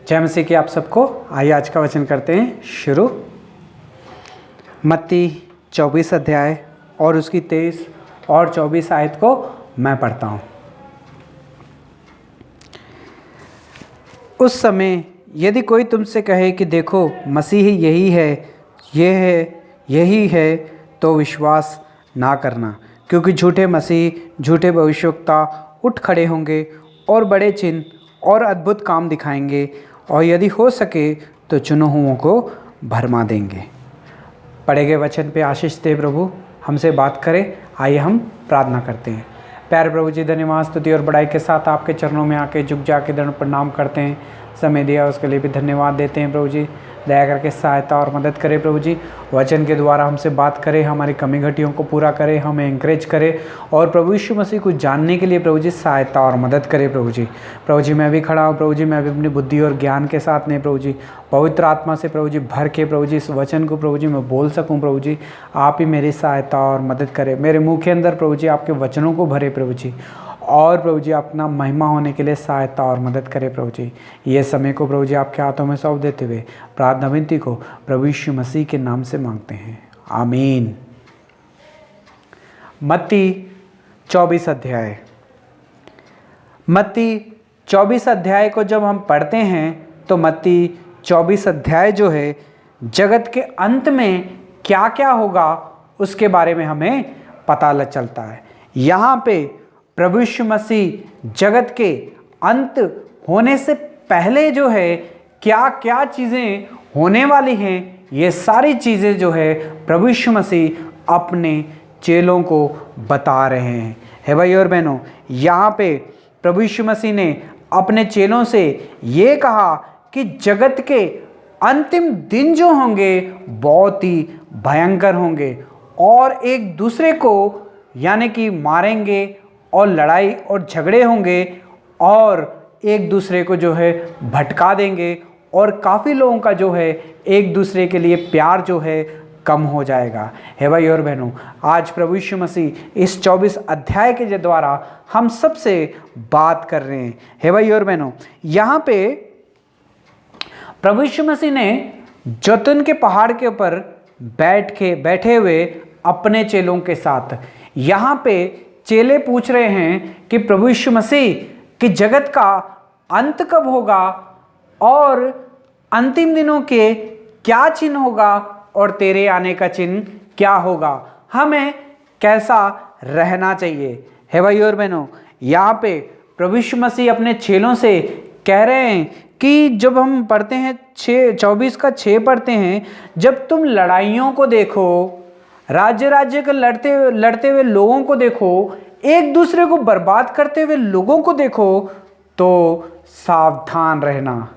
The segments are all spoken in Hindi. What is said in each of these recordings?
जय मसीह की आप सबको। आइए आज का वचन करते हैं शुरू। मत्ती 24 अध्याय और उसकी 23 और 24 आयत को मैं पढ़ता हूँ। उस समय यदि कोई तुमसे कहे कि देखो मसीह यही है, यही है, तो विश्वास ना करना, क्योंकि झूठे मसीह, झूठे भविष्यवक्ता उठ खड़े होंगे और बड़े चिन्ह और अद्भुत काम दिखाएंगे, और यदि हो सके तो चुने हुओं को भरमा देंगे। पढ़े गए वचन पे आशीष दे प्रभु, हमसे बात करें। आइए हम प्रार्थना करते हैं। प्यारे प्रभु जी, धन्यवाद, स्तुति और बड़ाई के साथ आपके चरणों में आके झुक जाके दंड प्रणाम करते हैं। समय दिया उसके लिए भी धन्यवाद देते हैं प्रभु जी। दया करके सहायता और मदद करें प्रभु जी। वचन के द्वारा हमसे बात करें, हमारी कमी घटियों को पूरा करें, हमें एंकरेज करें, और प्रभु यीशु मसीह को जानने के लिए प्रभु जी सहायता और मदद करें प्रभु जी। प्रभु जी मैं भी खड़ा हूँ प्रभु जी, मैं भी अपनी बुद्धि और ज्ञान के साथ नहीं प्रभु जी, पवित्र आत्मा से प्रभु जी भर के प्रभु जी इस वचन को प्रभु जी मैं बोल सकूँ प्रभु जी। आप ही मेरी सहायता और मदद करें। मेरे मुँह के अंदर प्रभु जी आपके वचनों को भरे प्रभु जी, और प्रभु जी अपना महिमा होने के लिए सहायता और मदद करें प्रभु जी। ये समय को प्रभु जी आपके हाथों में सौंप देते हुए प्रार्थना विनती को प्रभु यीशु मसीह के नाम से मांगते हैं, आमीन। मत्ती 24 अध्याय। मत्ती 24 अध्याय को जब हम पढ़ते हैं तो मत्ती 24 अध्याय जो है जगत के अंत में क्या क्या होगा उसके बारे में हमें पता चलता है। यहाँ पे प्रभु यीशु मसीह जगत के अंत होने से पहले जो है क्या क्या चीज़ें होने वाली हैं, ये सारी चीज़ें जो है प्रभु यीशु मसीह अपने चेलों को बता रहे हैं। है भाई और बहनों, यहाँ पे प्रभु यीशु मसीह ने अपने चेलों से ये कहा कि जगत के अंतिम दिन जो होंगे बहुत ही भयंकर होंगे, और एक दूसरे को यानी कि मारेंगे, और लड़ाई और झगड़े होंगे, और एक दूसरे को जो है भटका देंगे, और काफ़ी लोगों का जो है एक दूसरे के लिए प्यार जो है कम हो जाएगा। है भाई और बहनों, आज प्रभु यीशु मसीह इस 24 अध्याय के द्वारा हम सबसे बात कर रहे हैं। है भाई और बहनों, यहाँ पे प्रभु यीशु मसीह ने जैतून के पहाड़ के ऊपर बैठे हुए अपने चेलों के साथ, यहाँ पे चेले पूछ रहे हैं कि प्रभु यीशु मसीह कि जगत का अंत कब होगा, और अंतिम दिनों के क्या चिन्ह होगा, और तेरे आने का चिन्ह क्या होगा, हमें कैसा रहना चाहिए। है भाई और बहनों, यहाँ पे प्रभु यीशु मसीह अपने चेलों से कह रहे हैं कि जब हम पढ़ते हैं 24 का 6 पढ़ते हैं, जब तुम लड़ाइयों को देखो, राज्य के लड़ते हुए लोगों को देखो, एक दूसरे को बर्बाद करते हुए लोगों को देखो, तो सावधान रहना।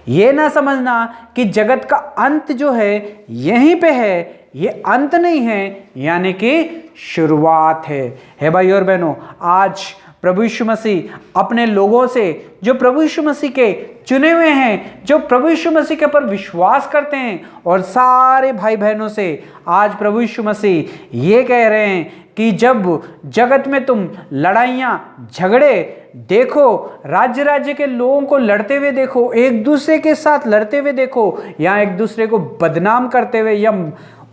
ये ना समझना कि जगत का अंत जो है यहीं पे है, ये अंत नहीं है, यानी कि शुरुआत है भाई और बहनों। आज प्रभु यीशु मसीह अपने लोगों से, जो प्रभु यीशु मसीह के चुने हुए हैं, जो प्रभु यीशु मसीह के ऊपर विश्वास करते हैं, और सारे भाई बहनों से आज प्रभु यीशु मसीह ये कह रहे हैं कि जब जगत में तुम लड़ाइयाँ झगड़े देखो, राज्य के लोगों को लड़ते हुए देखो, एक दूसरे के साथ लड़ते हुए देखो, या एक दूसरे को बदनाम करते हुए या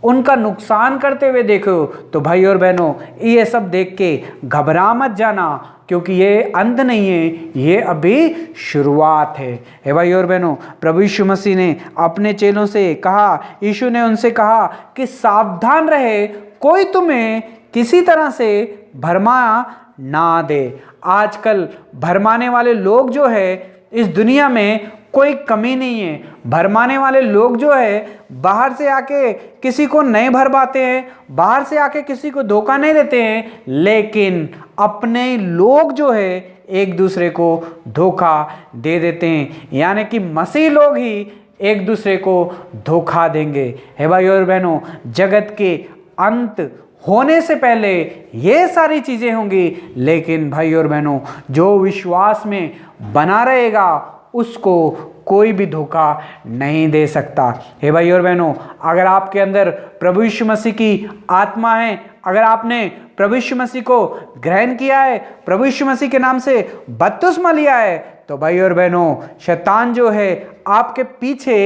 उनका नुकसान करते हुए देखो, तो भाई और बहनों ये सब देख के घबरा मत जाना, क्योंकि ये अंत नहीं है, ये अभी शुरुआत है भाई और बहनों। प्रभु यीशु मसीह ने अपने चेलों से कहा, यीशु ने उनसे कहा कि सावधान रहे, कोई तुम्हें किसी तरह से भरमा ना दे। आजकल भरमाने वाले लोग जो है इस दुनिया में कोई कमी नहीं है। भरमाने वाले लोग जो है बाहर से आके किसी को नहीं भरमाते हैं, बाहर से आके किसी को धोखा नहीं देते हैं, लेकिन अपने लोग जो है एक दूसरे को धोखा दे देते हैं, यानी कि मसीह लोग ही एक दूसरे को धोखा देंगे। है भाई और बहनों, जगत के अंत होने से पहले ये सारी चीज़ें होंगी, लेकिन भाई और बहनों जो विश्वास में बना रहेगा उसको कोई भी धोखा नहीं दे सकता। हे भाई और बहनों, अगर आपके अंदर प्रभु यीशु मसीह की आत्मा है, अगर आपने प्रभु यीशु मसीह को ग्रहण किया है, प्रभु यीशु मसीह के नाम से बपतिस्मा लिया है, तो भाई और बहनों शैतान जो है आपके पीछे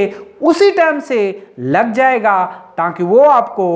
उसी टाइम से लग जाएगा ताकि वो आपको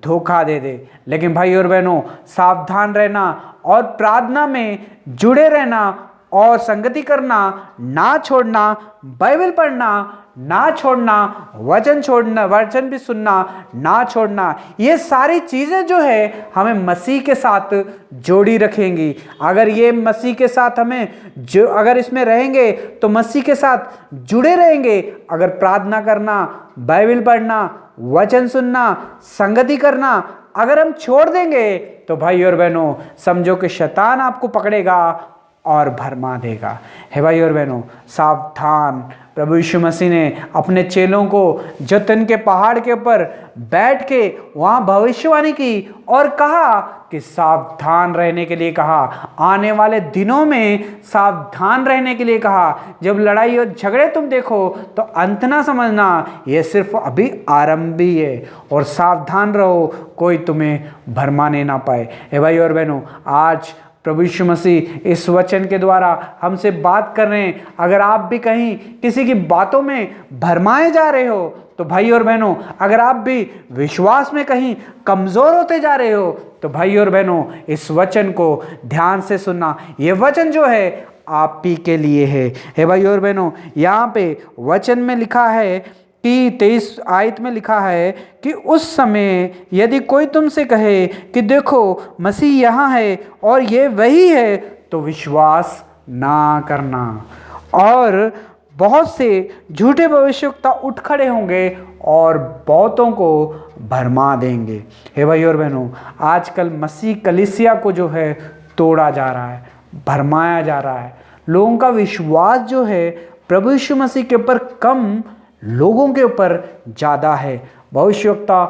धोखा दे दे। लेकिन भाई और बहनों सावधान रहना और प्रार्थना में जुड़े रहना और संगति करना ना छोड़ना, बाइबल पढ़ना ना छोड़ना, वचन भी सुनना ना छोड़ना, ये सारी चीज़ें जो है हमें मसीह के साथ जोड़ी रखेंगी। अगर ये मसीह के साथ अगर इसमें रहेंगे तो मसीह के साथ जुड़े रहेंगे। अगर प्रार्थना करना, बाइबल पढ़ना, वचन सुनना, संगति करना अगर हम छोड़ देंगे तो भाई और बहनों समझो कि शैतान आपको पकड़ेगा और भरमा देगा। हे भाई और बहनों सावधान। प्रभु यीशु मसीह ने अपने चेलों को जैतून के पहाड़ के ऊपर बैठ के वहाँ भविष्यवाणी की और कहा कि सावधान रहने के लिए कहा, आने वाले दिनों में सावधान रहने के लिए कहा। जब लड़ाई और झगड़े तुम देखो तो अंत ना समझना, ये सिर्फ अभी आरंभ ही है, और सावधान रहो कोई तुम्हें भरमाने ना पाए। हे भाई और बहनों आज प्रभु यीशु मसीह इस वचन के द्वारा हमसे बात कर रहे हैं। अगर आप भी कहीं किसी की बातों में भरमाए जा रहे हो तो भाई और बहनों, अगर आप भी विश्वास में कहीं कमज़ोर होते जा रहे हो तो भाई और बहनों इस वचन को ध्यान से सुनना। ये वचन जो है आप ही के लिए है। हे भाई और बहनों यहाँ पे वचन में लिखा है कि 23 आयत में लिखा है कि उस समय यदि कोई तुमसे कहे कि देखो मसीह यहाँ है और ये वही है तो विश्वास ना करना। और बहुत से झूठे भविष्यवक्ता उठ खड़े होंगे और बहुतों को भरमा देंगे। हे भाई और बहनों आजकल मसीह कलीसिया को जो है तोड़ा जा रहा है, भरमाया जा रहा है। लोगों का विश्वास जो है प्रभु यीशु मसीह के ऊपर कम, लोगों के ऊपर ज़्यादा है। भविष्यवक्ता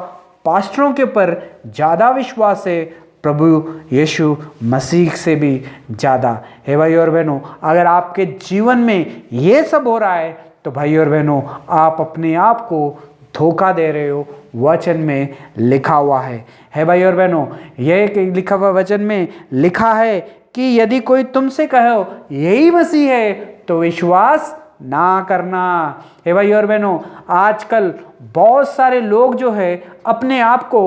पास्टरों के ऊपर ज़्यादा विश्वास है, प्रभु यीशु मसीह से भी ज़्यादा। हे भाई और बहनों अगर आपके जीवन में ये सब हो रहा है तो भाई और बहनों आप अपने आप को धोखा दे रहे हो। वचन में लिखा हुआ है। हे भाई और बहनों यह लिखा हुआ वचन में लिखा है कि यदि कोई तुमसे कहो यही मसीह है तो विश्वास ना करना। हे भाई और बहनों आजकल बहुत सारे लोग जो है अपने आप को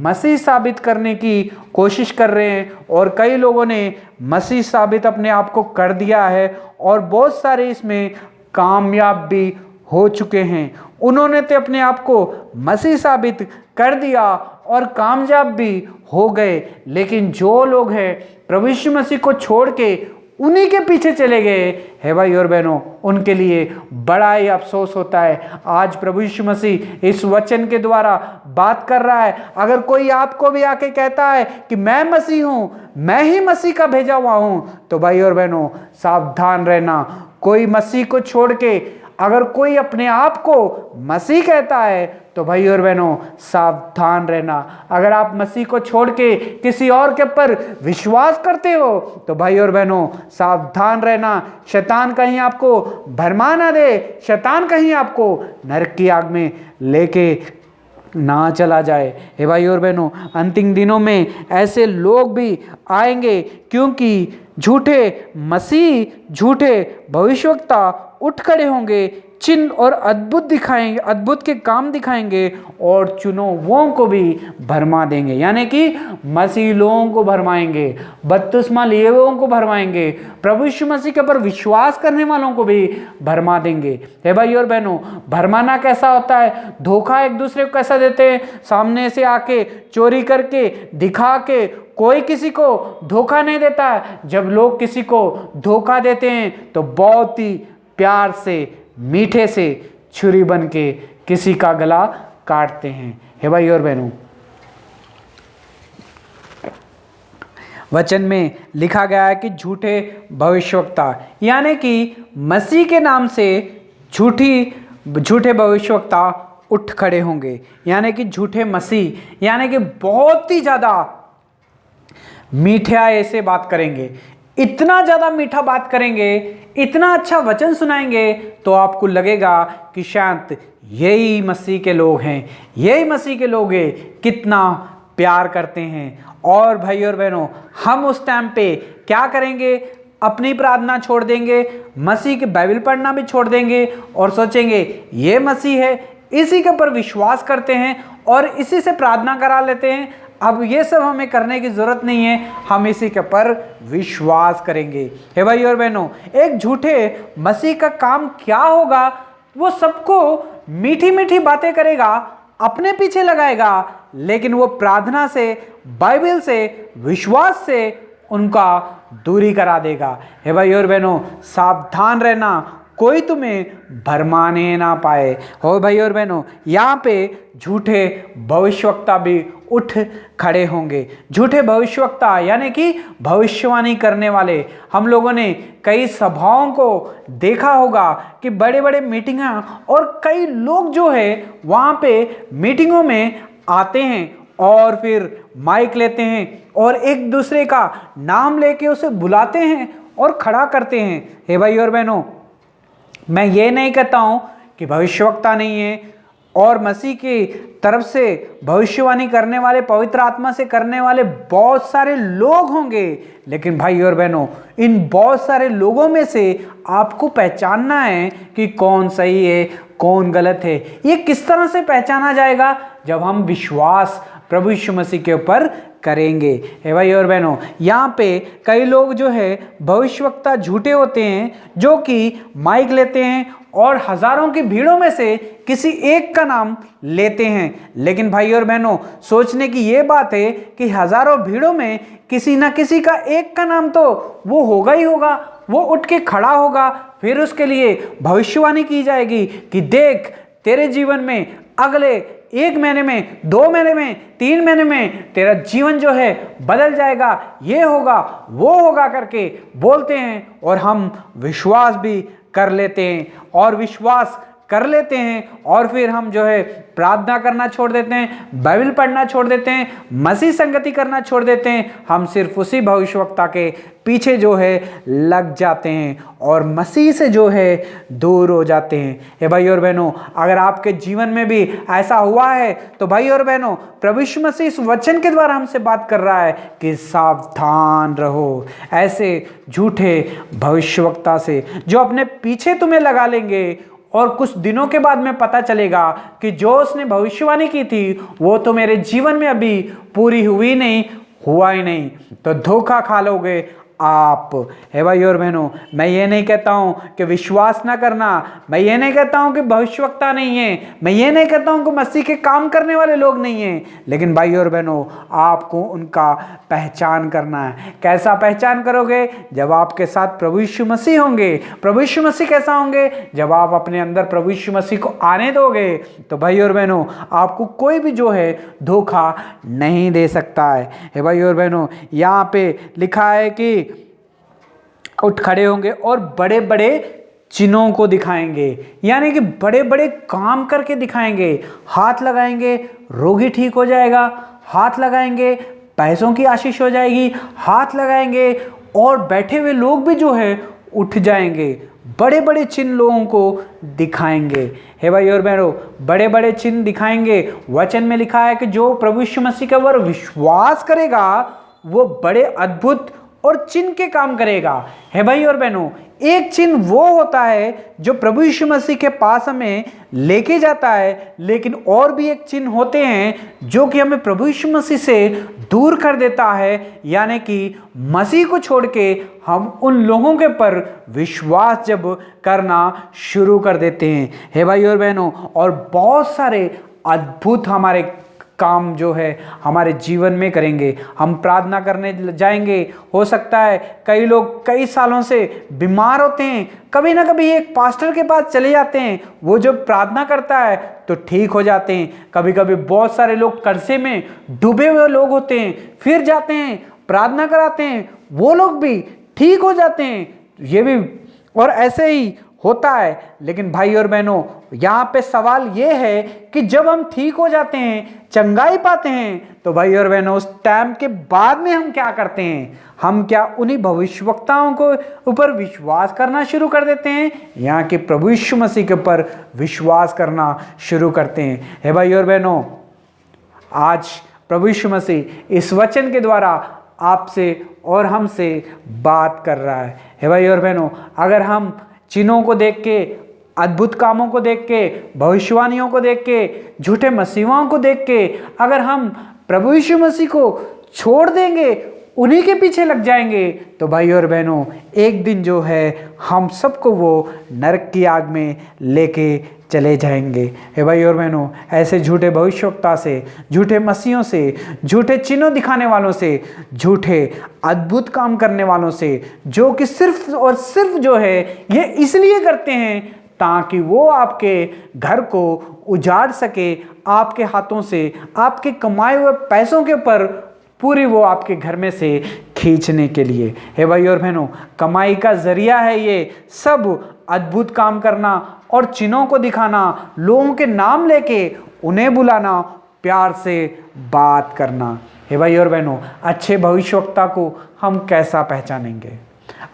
मसीह साबित करने की कोशिश कर रहे हैं, और कई लोगों ने मसीह साबित अपने आप को कर दिया है और बहुत सारे इसमें कामयाब भी हो चुके हैं। उन्होंने तो अपने आप को मसीह साबित कर दिया और कामयाब भी हो गए, लेकिन जो लोग हैं प्रभु यीशु मसीह को छोड़ के उन्हीं के पीछे चले गए, है भाई और बहनों उनके लिए बड़ा ही अफसोस होता है। आज प्रभु यीशु मसीह इस वचन के द्वारा बात कर रहा है। अगर कोई आपको भी आके कहता है कि मैं मसीह हूँ, मैं ही मसीह का भेजा हुआ हूँ, तो भाई और बहनों सावधान रहना। कोई मसीह को छोड़ के अगर कोई अपने आप को मसीह कहता है तो भाई और बहनों सावधान रहना। अगर आप मसीह को छोड़ के किसी और के ऊपर विश्वास करते हो तो भाई और बहनों सावधान रहना। शैतान कहीं आपको भरमा ना दे, शैतान कहीं आपको नरक की आग में लेके ना चला जाए। हे भाई और बहनों अंतिम दिनों में ऐसे लोग भी आएंगे, क्योंकि झूठे मसीह, झूठे भविष्यवक्ता उठ खड़े होंगे, चिन्ह और अद्भुत दिखाएंगे, अद्भुत के काम दिखाएंगे और चुनावों को भी भरमा देंगे। यानी कि मसीह लोगों को भरमाएंगे, बपतिस्मा लिए लोगों को भरमाएंगे, प्रभु यीशु मसीह के ऊपर विश्वास करने वालों को भी भरमा देंगे। हे भाई और बहनों भरमाना कैसा होता है? धोखा एक दूसरे को कैसा देते हैं? सामने से आके चोरी करके दिखा के कोई किसी को धोखा नहीं देता। जब लोग किसी को धोखा देते हैं तो बहुत ही प्यार से, मीठे से छुरी बन के किसी का गला काटते हैं। हे भाई और बहनों वचन में लिखा गया है कि झूठे भविष्यवक्ता, यानी कि मसीह के नाम से झूठे भविष्यवक्ता उठ खड़े होंगे, यानी कि झूठे मसीह, यानी कि बहुत ही ज़्यादा मीठा ऐसे बात करेंगे, इतना ज़्यादा मीठा बात करेंगे, इतना अच्छा वचन सुनाएंगे तो आपको लगेगा कि शायद यही मसीह के लोग हैं, यही मसीह के लोग हैं। कितना प्यार करते हैं। और भाई और बहनों, हम उस टाइम पे क्या करेंगे? अपनी प्रार्थना छोड़ देंगे, मसीह की बाइबल पढ़ना भी छोड़ देंगे और सोचेंगे ये मसीह है, इसी के ऊपर विश्वास करते हैं और इसी से प्रार्थना करा लेते हैं, अब ये सब हमें करने की ज़रूरत नहीं है, हम इसी के ऊपर विश्वास करेंगे। हे भाई और बहनों, एक झूठे मसीह का काम क्या होगा? वो सबको मीठी मीठी बातें करेगा, अपने पीछे लगाएगा, लेकिन वो प्रार्थना से, बाइबल से, विश्वास से उनका दूरी करा देगा। हे भाई और बहनों, सावधान रहना, कोई तुम्हें भरमाने ना पाए। हो भाई और बहनों, यहाँ पे झूठे भविष्यवक्ता भी उठ खड़े होंगे। झूठे भविष्यवक्ता यानी कि भविष्यवाणी करने वाले। हम लोगों ने कई सभाओं को देखा होगा कि बड़े बड़े मीटिंगें, और कई लोग जो है वहाँ पे मीटिंगों में आते हैं और फिर माइक लेते हैं और एक दूसरे का नाम लेके उसे बुलाते हैं और खड़ा करते हैं। हे भाई और बहनों, मैं ये नहीं कहता हूँ कि भविष्यवक्ता नहीं है और मसीह की तरफ से भविष्यवाणी करने वाले, पवित्र आत्मा से करने वाले बहुत सारे लोग होंगे, लेकिन भाई और बहनों, इन बहुत सारे लोगों में से आपको पहचानना है कि कौन सही है, कौन गलत है। ये किस तरह से पहचाना जाएगा? जब हम विश्वास प्रभु यीशु मसीह के ऊपर करेंगे। हे भाई और बहनों, यहाँ पे कई लोग जो है भविष्यवक्ता झूठे होते हैं, जो कि माइक लेते हैं और हजारों की भीड़ों में से किसी एक का नाम लेते हैं। लेकिन भाई और बहनों, सोचने की ये बात है कि हजारों भीड़ों में किसी ना किसी का एक का नाम तो वो होगा ही होगा, वो उठ के खड़ा होगा, फिर उसके लिए भविष्यवाणी की जाएगी कि देख, तेरे जीवन में अगले 1 महीने में, 2 महीने में, 3 महीने में तेरा जीवन जो है बदल जाएगा, ये होगा, वो होगा करके बोलते हैं और हम विश्वास भी कर लेते हैं और विश्वास कर लेते हैं और फिर हम जो है प्रार्थना करना छोड़ देते हैं, बाइबल पढ़ना छोड़ देते हैं, मसीह संगति करना छोड़ देते हैं। हम सिर्फ उसी भविष्यवक्ता के पीछे जो है लग जाते हैं और मसीह से जो है दूर हो जाते हैं। हे भाई और बहनों, अगर आपके जीवन में भी ऐसा हुआ है तो भाई और बहनों, प्रभु यीशु मसीह इस वचन के द्वारा हमसे बात कर रहा है कि सावधान रहो ऐसे झूठे भविष्यवक्ता से, जो अपने पीछे तुम्हें लगा लेंगे और कुछ दिनों के बाद में पता चलेगा कि जो उसने भविष्यवाणी की थी वो तो मेरे जीवन में अभी पूरी हुई नहीं, हुआ ही नहीं, तो धोखा खा लोगे आप। हे भाई और बहनों, मैं ये नहीं कहता हूँ कि विश्वास ना करना, मैं ये नहीं कहता हूँ कि भविष्यवक्ता नहीं है, मैं ये नहीं कहता हूँ कि मसीह के काम करने वाले लोग नहीं हैं, लेकिन भाई और बहनों, आपको उनका पहचान करना है। कैसा पहचान करोगे? जब आपके साथ प्रभु यीशु मसीह होंगे। प्रभु यीशु मसीह कैसा होंगे? जब आप अपने अंदर प्रभु यीशु मसीह को आने दोगे, तो भाई और बहनों, आपको कोई भी जो है धोखा नहीं दे सकता है। हे भाई और बहनों, यहाँ पे लिखा है कि उठ खड़े होंगे और बड़े बड़े चिन्हों को दिखाएंगे, यानी कि बड़े बड़े काम करके दिखाएंगे। हाथ लगाएंगे, रोगी ठीक हो जाएगा, हाथ लगाएंगे, पैसों की आशीष हो जाएगी, हाथ लगाएंगे और बैठे हुए लोग भी जो है उठ जाएंगे। बड़े बड़े चिन्ह लोगों को दिखाएंगे। हे भाई और बहनों, बड़े बड़े चिन्ह दिखाएंगे। वचन में लिखा है कि जो प्रभु यीशु मसीह के ऊपर विश्वास करेगा वो बड़े अद्भुत और चिन्ह के काम करेगा। है भाई और बहनों, एक चिन्ह वो होता है जो प्रभु यीशु मसीह के पास हमें लेके जाता है, लेकिन और भी एक चिन्ह होते हैं जो कि हमें प्रभु यीशु मसीह से दूर कर देता है, यानी कि मसीह को छोड़ के हम उन लोगों के पर विश्वास जब करना शुरू कर देते हैं। है भाई और बहनों, और बहुत सारे अद्भुत हमारे काम जो है हमारे जीवन में करेंगे। हम प्रार्थना करने जाएंगे, हो सकता है कई लोग कई सालों से बीमार होते हैं, कभी ना कभी एक पास्टर के पास चले जाते हैं, वो जो प्रार्थना करता है तो ठीक हो जाते हैं। कभी कभी बहुत सारे लोग कर्जे में डूबे हुए लोग होते हैं, फिर जाते हैं प्रार्थना कराते हैं, वो लोग भी ठीक हो जाते हैं। ये भी और ऐसे ही होता है। लेकिन भाई और बहनों, यहाँ पे सवाल ये है कि जब हम ठीक हो जाते हैं, चंगाई पाते हैं, तो भाई और बहनों उस टाइम के बाद में हम क्या करते हैं? हम क्या उन्हीं भविष्यवक्ताओं को ऊपर विश्वास करना शुरू कर देते हैं, यहाँ के प्रभु यीशु मसीह के ऊपर विश्वास करना शुरू करते हैं? हे भाई और बहनों, आज प्रभु यीशु मसीह इस वचन के द्वारा आपसे और हमसे बात कर रहा है। हे भाई और बहनों, अगर हम चिन्हों को देख के, अद्भुत कामों को देख के, भविष्यवाणियों को देख के, झूठे मसीहों को देख के अगर हम प्रभु यीशु मसीह को छोड़ देंगे, उन्हीं के पीछे लग जाएंगे, तो भाई और बहनों एक दिन जो है हम सबको वो नरक की आग में लेके चले जाएंगे। हे भाई और बहनों, ऐसे झूठे भविष्यवक्ता से, झूठे मसीहों से, झूठे चिन्हों दिखाने वालों से, झूठे अद्भुत काम करने वालों से, जो कि सिर्फ और सिर्फ जो है ये इसलिए करते हैं ताकि वो आपके घर को उजाड़ सके, आपके हाथों से, आपके कमाए हुए पैसों के ऊपर पूरी वो आपके घर में से खींचने के लिए। हे भाई और बहनों, कमाई का जरिया है ये सब अद्भुत काम करना और चिन्हों को दिखाना, लोगों के नाम लेके उन्हें बुलाना, प्यार से बात करना। हे भाई और बहनों, अच्छे भविष्यवक्ता को हम कैसा पहचानेंगे?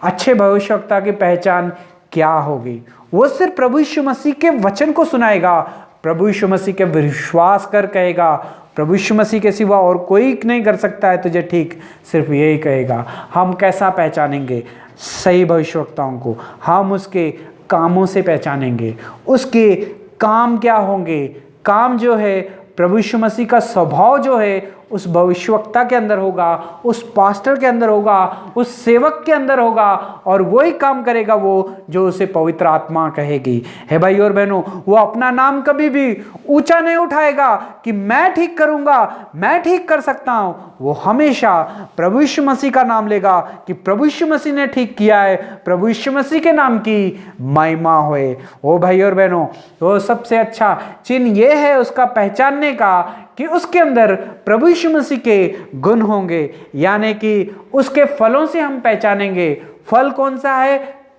अच्छे भविष्यवक्ता की पहचान क्या होगी? वो सिर्फ प्रभु यीशु मसीह के वचन को सुनाएगा, प्रभु यीशु मसीह के विश्वास कर कहेगा, प्रभु यीशु मसीह के सिवा और कोई नहीं कर सकता है तुझे ठीक, सिर्फ यही कहेगा। हम कैसा पहचानेंगे सही भविष्यवक्ताओं को? हम उसके कामों से पहचानेंगे। उसके काम क्या होंगे? काम जो है प्रभु यीशु मसीह का स्वभाव जो है उस भविष्यवक्ता के अंदर होगा, उस पास्टर के अंदर होगा, उस सेवक के अंदर होगा, और वही काम करेगा वो जो उसे पवित्र आत्मा कहेगी। हे भाई और बहनों, वो अपना नाम कभी भी ऊंचा नहीं उठाएगा कि मैं ठीक करूंगा, मैं ठीक कर सकता हूं। वो हमेशा प्रभु यीशु मसीह का नाम लेगा कि प्रभु यीशु मसीह ने ठीक किया है, प्रभु यीशु मसीह के नाम की महिमा होए। ओ भाई और बहनों, वो सबसे अच्छा चिन्ह ये है उसका पहचानने का कि उसके अंदर प्रभु यीशु मसीह के गुण होंगे, यानी कि उसके फलों से हम पहचानेंगे। फल कौन सा है?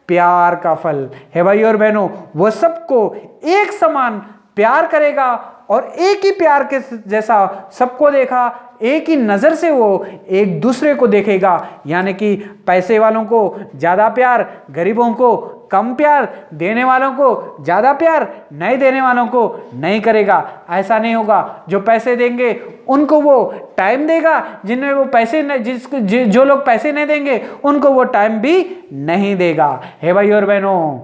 प्यार का फल। हे भाई और बहनों, वो सबको एक समान प्यार करेगा और एक ही प्यार के जैसा सबको देखा, एक ही नज़र से वो एक दूसरे को देखेगा, यानी कि पैसे वालों को ज़्यादा प्यार, गरीबों को कम प्यार, देने वालों को ज़्यादा प्यार, नहीं देने वालों को नहीं करेगा। ऐसा नहीं होगा। जो पैसे देंगे उनको वो टाइम देगा, जिनमें वो पैसे जो लोग पैसे नहीं देंगे उनको वो टाइम भी नहीं देगा। हे भाई और बहनों,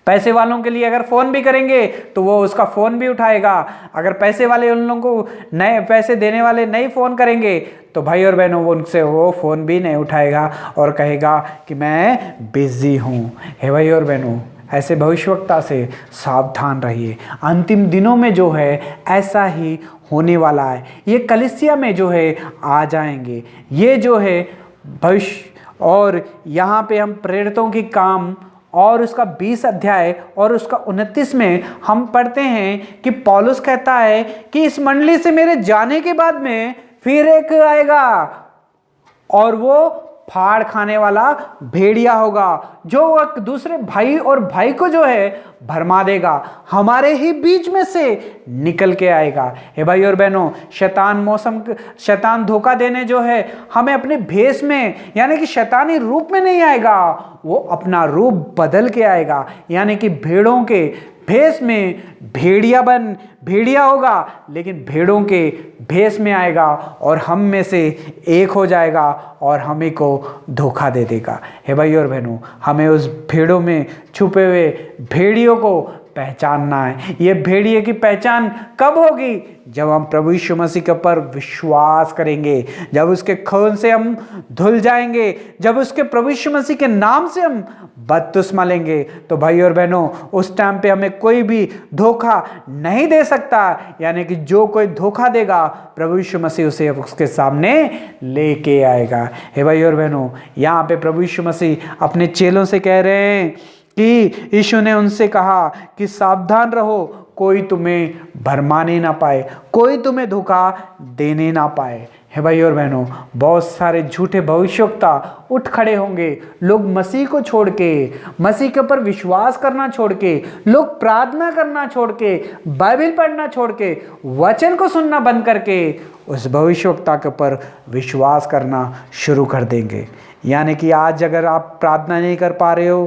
पैसे वालों के लिए अगर फ़ोन भी करेंगे तो वो उसका फ़ोन भी उठाएगा। अगर पैसे वाले उन लोगों को नए पैसे देने वाले नहीं फ़ोन करेंगे तो भाई और बहनों वो उनसे वो फ़ोन भी नहीं उठाएगा और कहेगा कि मैं बिज़ी हूँ। हे भाई और बहनों, ऐसे भविष्यवक्ता से सावधान रहिए। अंतिम दिनों में जो है ऐसा ही होने वाला है। ये कलीसिया में जो है आ जाएंगे। ये जो है भविष्य, और यहाँ पे हम प्रेरितों की काम और उसका 20 अध्याय और उसका 29 में हम पढ़ते हैं कि पौलुस कहता है कि इस मंडली से मेरे जाने के बाद में फिर एक आएगा और वो फाड़ खाने वाला भेड़िया होगा, जो एक दूसरे भाई और भाई को जो है भरमा देगा, हमारे ही बीच में से निकल के आएगा। हे भाई और बहनों, शैतान धोखा देने जो है हमें अपने भेष में, यानी कि शैतानी रूप में नहीं आएगा, वो अपना रूप बदल के आएगा, यानी कि भेड़ों के भेष में भेड़िया होगा, लेकिन भेड़ों के भेष में आएगा और हम में से एक हो जाएगा और हमें को धोखा दे देगा। हे भाई और बहनों, हमें उस भेड़ों में छुपे हुए भेड़ियों को पहचानना है। ये भेड़िए की पहचान कब होगी? जब हम प्रभु यीशु मसीह के ऊपर विश्वास करेंगे, जब उसके खून से हम धुल जाएंगे, जब उसके प्रभु यीशु मसीह के नाम से हम बपतिस्मा लेंगे, तो भाई और बहनों उस टाइम पे हमें कोई भी धोखा नहीं दे सकता। यानी कि जो कोई धोखा देगा प्रभु यीशु मसीह उसे उसके सामने लेके आएगा। हे भाई और बहनों, यहाँ पे प्रभु यीशु मसीह अपने चेलों से कह रहे हैं कि यीशु ने उनसे कहा कि सावधान रहो, कोई तुम्हें भरमाने ना पाए, कोई तुम्हें धोखा देने ना पाए। हे भाई और बहनों, बहुत सारे झूठे भविष्यवक्ता उठ खड़े होंगे। लोग मसीह को छोड़ के, मसीह के ऊपर विश्वास करना छोड़ के, लोग प्रार्थना करना छोड़ के, बाइबल पढ़ना छोड़ के, वचन को सुनना बंद करके उस भविष्यवक्ता के ऊपर विश्वास करना शुरू कर देंगे। यानी कि आज अगर आप प्रार्थना नहीं कर पा रहे हो,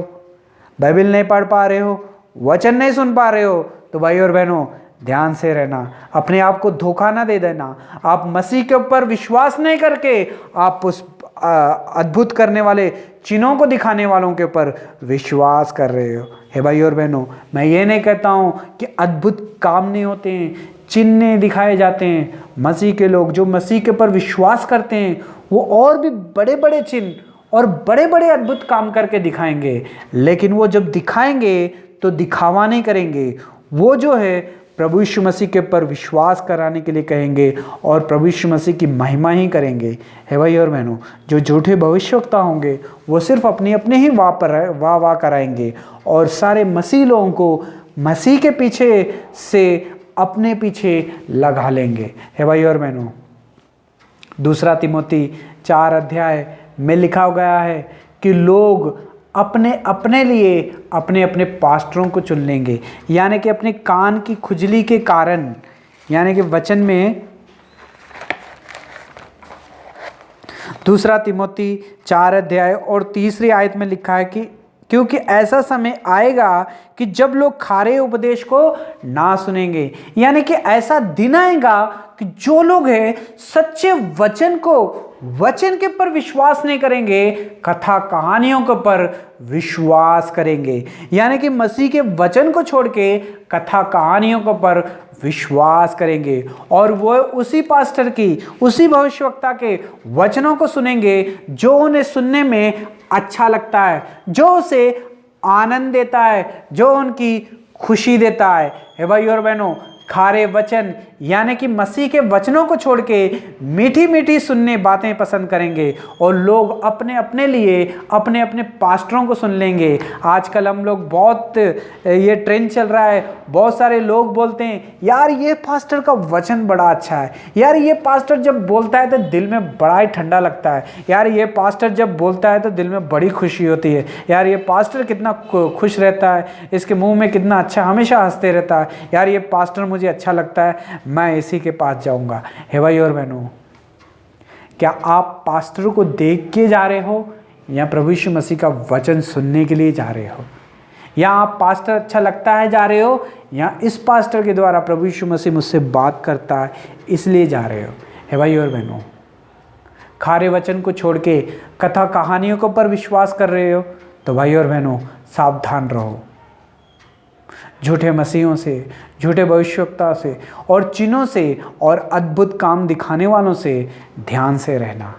बाइबल नहीं पढ़ पा रहे हो, वचन नहीं सुन पा रहे हो, तो भाई और बहनों ध्यान से रहना, अपने आप को धोखा ना दे देना। आप मसीह के ऊपर विश्वास नहीं करके आप उस अद्भुत करने वाले चिन्हों को दिखाने वालों के ऊपर विश्वास कर रहे हो। हे भाई और बहनों, मैं ये नहीं कहता हूँ कि अद्भुत काम नहीं होते हैं, चिन्ह दिखाए जाते हैं। मसीह के लोग जो मसीह के ऊपर विश्वास करते हैं वो और भी बड़े बड़े चिन्ह और बड़े बड़े अद्भुत काम करके दिखाएंगे, लेकिन वो जब दिखाएंगे तो दिखावा नहीं करेंगे। वो जो है प्रभु यीशु मसीह के ऊपर विश्वास कराने के लिए कहेंगे और प्रभु यीशु मसीह की महिमा ही करेंगे। हे भाई और बहनों, जो झूठे भविष्यवक्ता होंगे वो सिर्फ अपने ही वाह कराएंगे और सारे मसीह लोगों को मसीह के पीछे से अपने पीछे लगा लेंगे। हे भाई और बहनों, 2 तिमोथी 4 अध्याय में लिखा गया है कि लोग अपने अपने लिए अपने अपने पास्टरों को चुन लेंगे, यानी कि अपने कान की खुजली के कारण। यानी कि वचन में 2 तिमोथी 4 अध्याय और 3 आयत में लिखा है कि क्योंकि ऐसा समय आएगा कि जब लोग खारे उपदेश को ना सुनेंगे। यानी कि ऐसा दिन आएगा कि जो लोग हैं सच्चे वचन के ऊपर विश्वास नहीं करेंगे, कथा कहानियों के ऊपर विश्वास करेंगे। यानी कि मसीह के वचन को छोड़ के कथा कहानियों के ऊपर विश्वास करेंगे और वो उसी पास्टर की, उसी भविष्यवक्ता के वचनों को सुनेंगे जो उन्हें सुनने में अच्छा लगता है, जो उसे आनंद देता है, जो उनकी खुशी देता है। हे भाई और बहनों, खारे वचन यानी कि मसीह के वचनों को छोड़ के मीठी मीठी सुनने बातें पसंद करेंगे और लोग अपने अपने लिए अपने अपने पास्टरों को सुन लेंगे। आजकल हम लोग बहुत ये ट्रेंड चल रहा है, बहुत सारे लोग बोलते हैं यार ये पास्टर का वचन बड़ा अच्छा है, यार ये पास्टर जब बोलता है तो दिल में बड़ा ही ठंडा लगता है, यार ये पास्टर जब बोलता है तो दिल में बड़ी खुशी होती है, यार ये पास्टर कितना खुश रहता है, इसके मुँह में कितना अच्छा, हमेशा हंसते रहता है, यार ये पास्टर मुझे अच्छा लगता है, मैं इसी के पास जाऊंगा। हे भाई और बहनों, क्या आप पास्टर को देख के जा रहे हो या प्रभु यीशु मसीह का वचन सुनने के लिए जा रहे हो? या आप पास्टर अच्छा लगता है जा रहे हो या इस पास्टर के द्वारा प्रभु यीशु मसीह मुझसे बात करता है इसलिए जा रहे हो? हे भाई और बहनों, खारे वचन को छोड़ के कथा कहानियों के ऊपर विश्वास कर रहे हो तो भाई और बहनों सावधान रहो। झूठे मसीहों से, झूठे भविष्यवक्ता से और चिन्हों से और अद्भुत काम दिखाने वालों से ध्यान से रहना,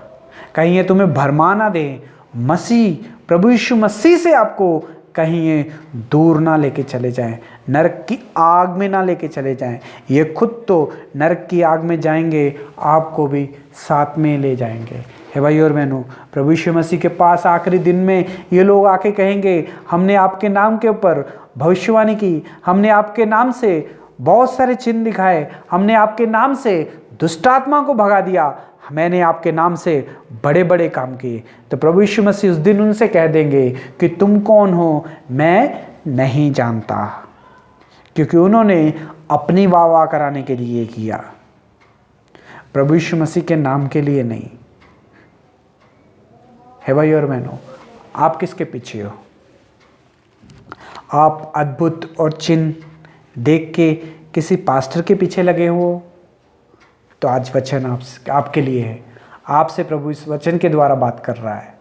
कहीं ये तुम्हें भरमा ना दे। मसीह प्रभु यीशु मसीह से आपको कहीं ये दूर ना लेके चले जाएं, नरक की आग में ना लेके चले जाएं। ये खुद तो नरक की आग में जाएंगे, आपको भी साथ में ले जाएंगे। हे भाई और बहनों, प्रभु यीशु मसीह के पास आखिरी दिन में ये लोग आके कहेंगे हमने आपके नाम के ऊपर भविष्यवाणी की, हमने आपके नाम से बहुत सारे चिन्ह दिखाए, हमने आपके नाम से दुष्टात्मा को भगा दिया, मैंने आपके नाम से बड़े बड़े काम किए। तो प्रभु यीशु मसीह उस दिन उनसे कह देंगे कि तुम कौन हो, मैं नहीं जानता, क्योंकि उन्होंने अपनी वाह कराने के लिए किया, प्रभु यीशु मसीह के नाम के लिए नहीं। हे भाई और बहनों, आप किसके पीछे हो? आप अद्भुत और चिन्ह देख के किसी पास्टर के पीछे लगे हो तो आज वचन आपके लिए है। आपसे प्रभु इस वचन के द्वारा बात कर रहा है।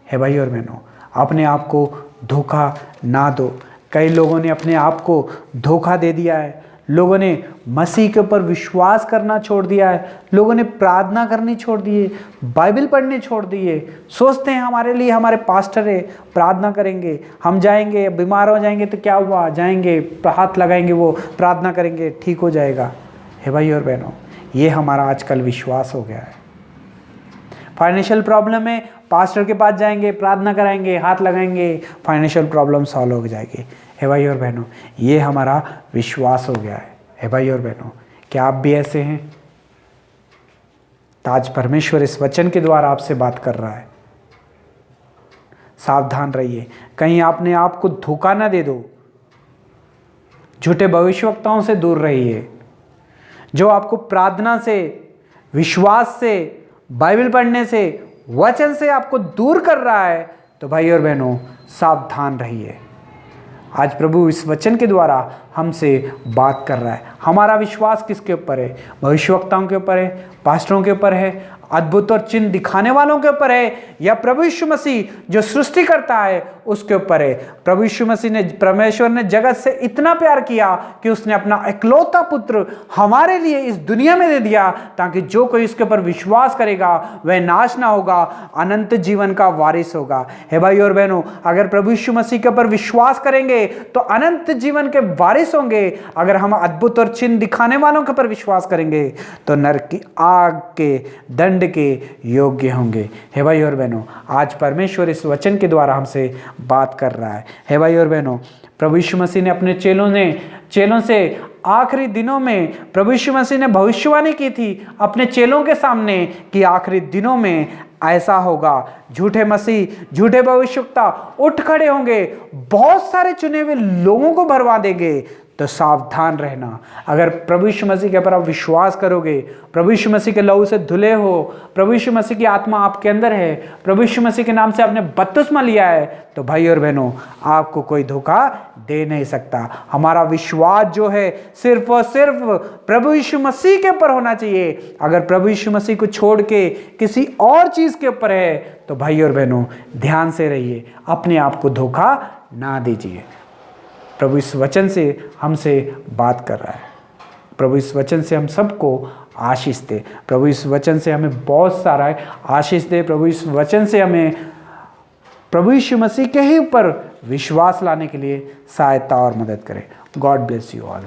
हे भाई और बहनों, अपने आप को धोखा ना दो। कई लोगों ने अपने आप को धोखा दे दिया है, लोगों ने मसीह के ऊपर विश्वास करना छोड़ दिया है, लोगों ने प्रार्थना करनी छोड़ दी है, बाइबल पढ़ने छोड़ दिए। सोचते हैं हमारे लिए हमारे पास्टर है, प्रार्थना करेंगे, हम जाएंगे, बीमार हो जाएंगे तो क्या हुआ, जाएंगे हाथ लगाएंगे, वो प्रार्थना करेंगे, ठीक हो जाएगा। हे भाई और बहनों, ये हमारा आजकल विश्वास हो गया है। फाइनेंशियल प्रॉब्लम है, पास्टर के पास जाएंगे, प्रार्थना कराएंगे, हाथ लगाएंगे, फाइनेंशियल प्रॉब्लम सॉल्व हो जाएगी। हे भाई और बहनों, ये हमारा विश्वास हो गया है। हे भाई और बहनों, क्या आप भी ऐसे हैं? तो आज परमेश्वर इस वचन के द्वारा आपसे बात कर रहा है। सावधान रहिए, कहीं आपने आपको धोखा ना दे दो। झूठे भविष्यवक्ताओं से दूर रहिए, जो आपको प्रार्थना से, विश्वास से, बाइबल पढ़ने से, वचन से आपको दूर कर रहा है। तो भाई और बहनों सावधान रहिए। आज प्रभु इस वचन के द्वारा हमसे बात कर रहा है। हमारा विश्वास किसके ऊपर है? भविष्यवक्ताओं के ऊपर है, पास्टरों के ऊपर है, अद्भुत और चिन्ह दिखाने वालों के ऊपर है, या प्रभु यीशु मसीह जो सृष्टि करता है उसके ऊपर है? प्रभु यीशु मसीह ने, परमेश्वर ने जगत से इतना प्यार किया कि उसने अपना इकलौता पुत्र हमारे लिए इस दुनिया में दे दिया, ताकि जो कोई इसके ऊपर विश्वास करेगा वह नाश ना होगा, अनंत जीवन का वारिस होगा। हे भाई और बहनों, अगर प्रभु यीशु मसीह के ऊपर विश्वास करेंगे तो अनंत जीवन के वारिस होंगे। अगर हम अद्भुत और चिन्ह दिखाने वालों के ऊपर विश्वास करेंगे तो नरक की आग के दंड के योग्य होंगे। हे भाई और बहनों, आज परमेश्वर इस वचन के द्वारा हमसे बात कर रहा है। हे भाई और बहनों, प्रभु यीशु मसीह ने अपने चेलों से आखिरी दिनों में प्रभु यीशु मसीह ने भविष्यवाणी की थी अपने चेलों के सामने कि आखिरी दिनों में ऐसा होगा, झूठे मसीह, झूठे भविष्यवक्ता उठ खड़े होंगे, बहुत सारे चुने हुए लोगों को भरवा देंगे। तो सावधान रहना। अगर प्रभु यीशु मसीह के ऊपर आप विश्वास करोगे, प्रभु यीशु मसीह के लहू से धुले हो, प्रभु यीशु मसीह की आत्मा आपके अंदर है, प्रभु यीशु मसीह के नाम से आपने बपतिस्मा लिया है, तो भाई और बहनों, आपको कोई धोखा दे नहीं सकता। हमारा विश्वास जो है सिर्फ और सिर्फ प्रभु यीशु मसीह के ऊपर होना चाहिए। अगर प्रभु यीशु मसीह को छोड़ के किसी और चीज़ के ऊपर है तो भाई और बहनों, ध्यान से रहिए, अपने आप को धोखा ना दीजिए। प्रभु इस वचन से हमसे बात कर रहा है। प्रभु इस वचन से हम सबको आशीष दे। प्रभु इस वचन से हमें बहुत सारा आशीष दे। प्रभु इस वचन से हमें प्रभु यीशु मसीह के ही ऊपर विश्वास लाने के लिए सहायता और मदद करे। God bless you all.